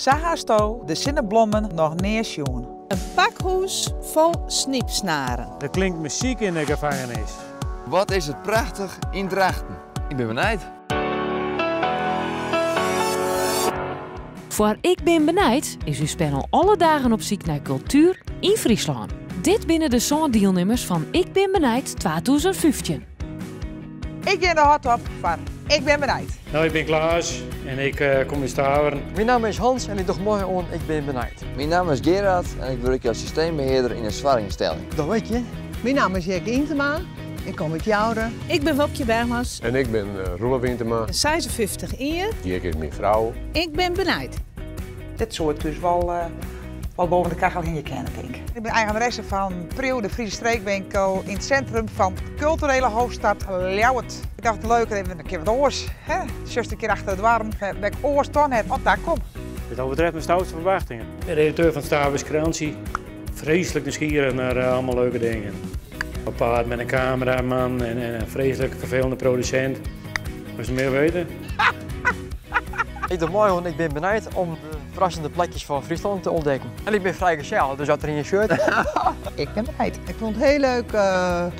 Sahasto de zinnenblommen nog neersjoen. Een pakhoes vol sniepsnaren. Er klinkt muziek in de gevangenis. Wat is het prachtig in Drachten. Ik ben benijd. Voor Ik Ben Benijd is uw panel alle dagen op zoek naar cultuur in Friesland. Dit binnen de zonddeelnemers van Ik Ben Benijd 2015. Ik ben de hardtop van Ik Ben Benijd. Nou, ik ben Klaas en ik kom uit Staveren. Mijn naam is Hans en ik doe morgen aan Ik Ben Benijd. Mijn naam is Gerard en ik werk als systeembeheerder in een zwaringstelling. Dat weet je. Mijn naam is Jek Intema. Ik kom uit Jouden. Ik ben Wopke Bergmans, En ik ben Roelof Wintema. 56 jaar. Die is mijn vrouw. Ik ben benijd. Dit soort dus wel boven de kachel heen je kennen, denk ik. Ik ben eigenaresse van Prio, de Friese streekwinkel in het centrum van de culturele hoofdstad Ljouwert. Ik dacht, leuk, even een keer wat oors. Just een keer achter het warm, ben ik oors dan het op daar kom. Dit overtreft mijn stoutste verwachtingen. De redacteur van Stavers Krantie, vreselijk nieuwsgierig naar allemaal leuke dingen. Een paard met een cameraman en een vreselijk vervelende producent. Wil je meer weten? Ik doe morgen aan Ik Ben Benijd om de verrassende plekjes van Friesland te ontdekken. En ik ben vrijgezel, dus dat er in je shirt. Ik ben benijd. Ik vond het heel leuk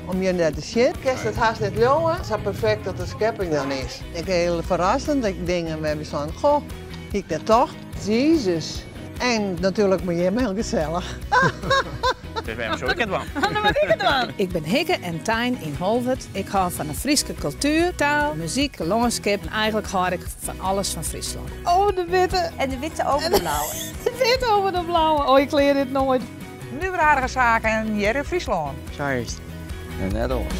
om je net te zien. Kerst het haast net jongen. Het is perfect dat de schepping dan is. Ik heel verrassend. Ik denk we hebben van, goh, ik dat toch? Jezus. En natuurlijk met je heel gezellig. Dus wij hebben zo bekend van. Ik ben Hikke en Tijn in Holwert. Ik hou van een Friese cultuur, taal, muziek, landschap. En eigenlijk hou ik van alles van Friesland. Oh, de witte. En de witte over de blauwe. De witte over de blauwe. Oh, ik leer dit nooit. Nu weer aardige zaken hier in Friesland. Zo is het. En net ons.